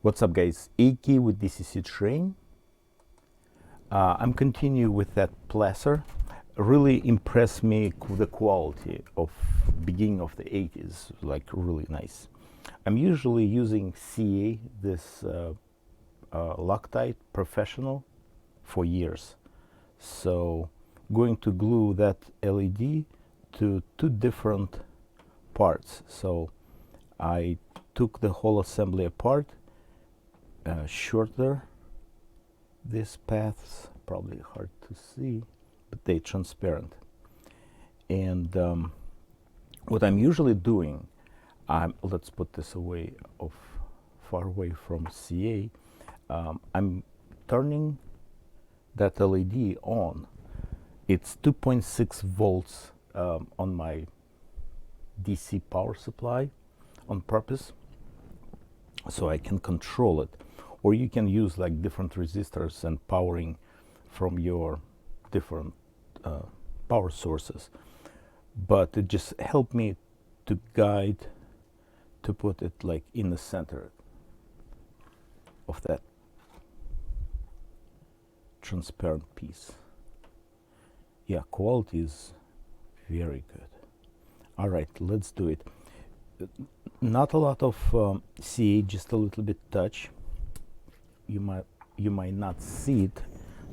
What's up, guys? Aki with DCC Train. I'm continue with that placer. Really impressed me the quality of beginning of the 80s, like really nice. I'm usually using CA, this Loctite Professional, for years. So going to glue that LED to two different parts. So I took the whole assembly apart, shorter these paths, probably hard to see, but they're transparent. And what I'm usually doing, let's put this away, far away from CA. I'm turning that LED on. It's 2.6 volts on my DC power supply on purpose, so I can control it. Or you can use like different resistors and powering from your different power sources. But it just helped me to guide, to put it like in the center of that transparent piece. Yeah, quality is very good. All right, let's do it. Not a lot of CA, just a little bit touch. You might not see it.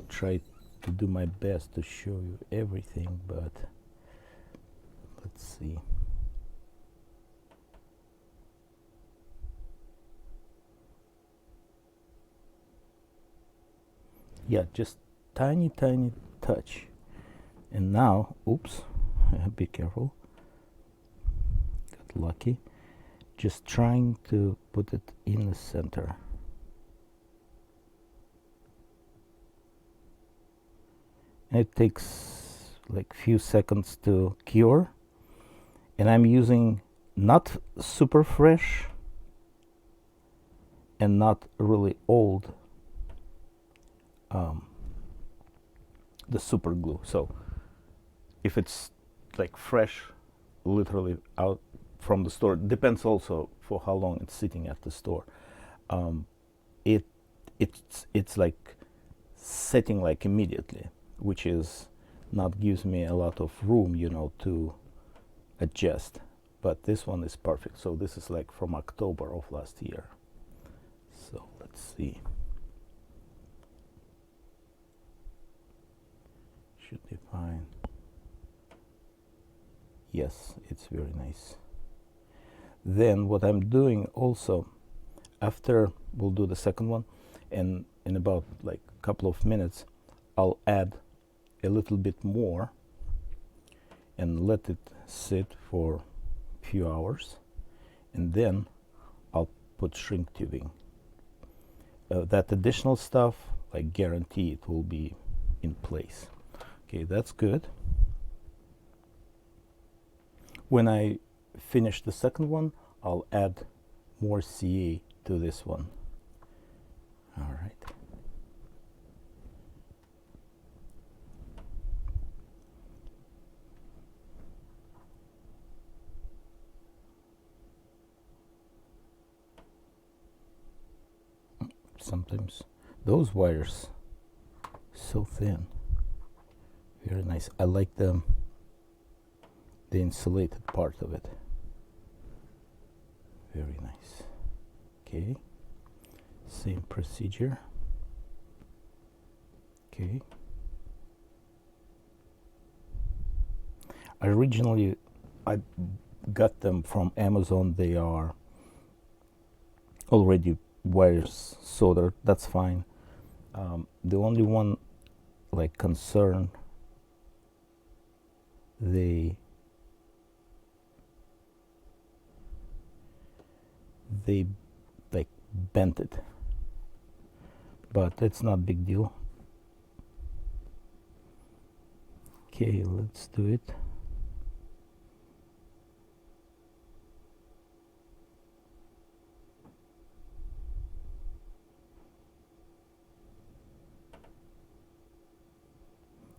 Try to do my best to show you everything, but let's see. Yeah, just tiny touch. And now, oops, be careful. Got lucky. Just trying to put it in the center. It takes like few seconds to cure, and I'm using not super fresh and not really old the super glue. So if it's like fresh, literally out from the store, depends also for how long it's sitting at the store. It's like setting like immediately, which is not gives me a lot of room, you know, to adjust. But this one is perfect. So this is like from October of last year. So let's see. Should be fine. Yes, it's very nice. Then what I'm doing also, after we'll do the second one, and in about like a couple of minutes, I'll add a little bit more and let it sit for a few hours, and then I'll put shrink tubing. That additional stuff, I guarantee it will be in place. Okay, that's good. When I finish the second one, I'll add more CA to this one. All right. Sometimes those wires so thin. Very nice. I like the insulated part of it. Very nice. Okay, same procedure. Okay, originally I got them from Amazon. They are already wires soldered. That's fine. The only one like concern, they like bent it, but it's not big deal. Okay, let's do it.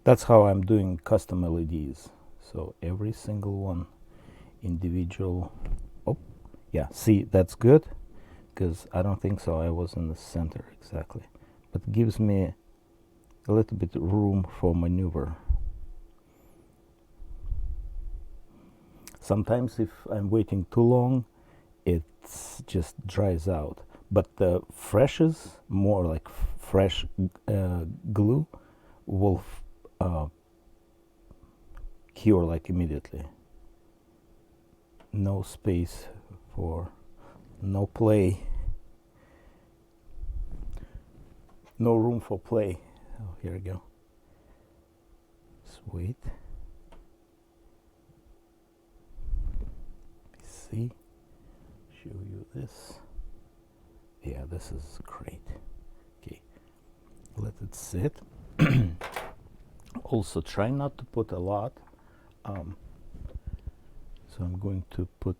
That's how I'm doing custom LEDs. So every single one individual. Oh, yeah, see, that's good. because I don't think so I was in the center exactly, but gives me a little bit room for maneuver. Sometimes if I'm waiting too long, it just dries out. But the freshes, more like fresh glue, will cure like immediately. No space for no play. No room for play. Oh, here we go. Sweet. See, show you this. Yeah, this is great. Okay, let it sit. Also, try not to put a lot. So I'm going to put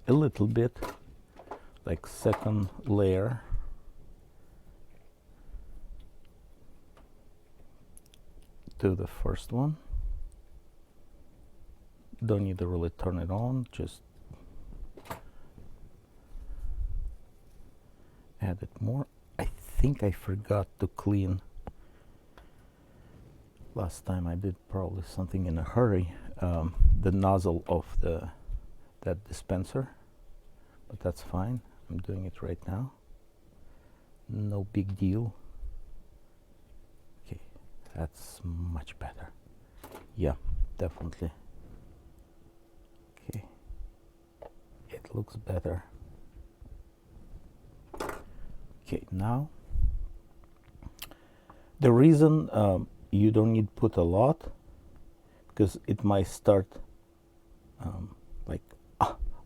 a little bit, like second layer. To the first one. Don't need to really turn it on, just add it more. I think I forgot to clean. Last time I did probably something in a hurry, the nozzle of that dispenser, but that's fine. I'm doing it right now. No big deal. Okay, that's much better. Yeah, definitely. Okay, it looks better. Okay, now the reason you don't need to put a lot, because it might start like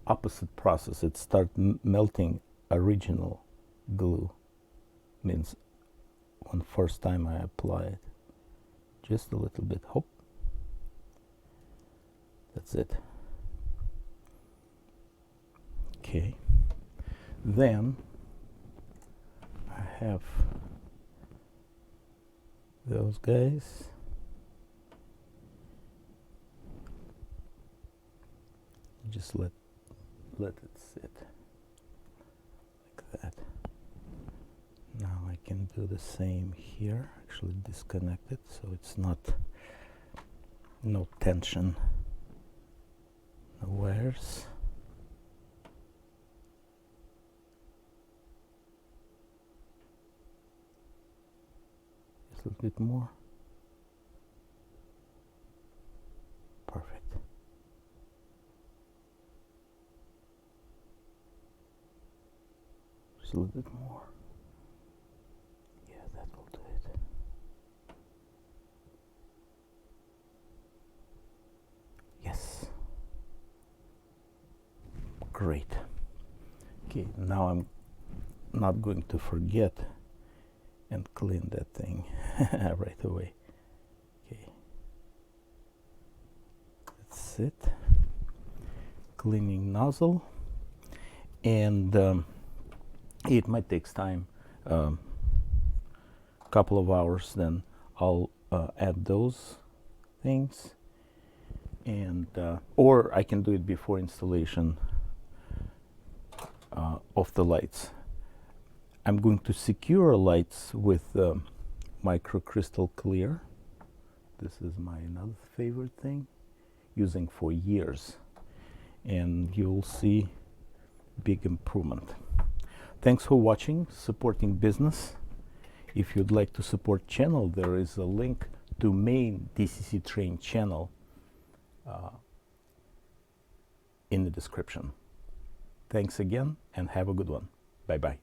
opposite process. It start melting original glue. Means when first time I apply it, just a little bit. Hop. That's it. Okay. Then I have those guys. Just let it sit like that. Now I can do the same here. Actually disconnect it so it's not no tension, no wires. Just a little bit more. Perfect. Just a little bit more. Yeah, that will do it. Yes. Great. Okay, now I'm not going to forget and clean that thing right away. Okay. That's it. Cleaning nozzle. And it might take time, couple of hours, then I'll add those things, and or I can do it before installation of the lights. I'm going to secure lights with microcrystal clear. This is my another favorite thing, using for years, and you'll see big improvement. Thanks for watching, supporting business. If you'd like to support channel, there is a link to main DCC Train channel in the description. Thanks again and have a good one. Bye bye.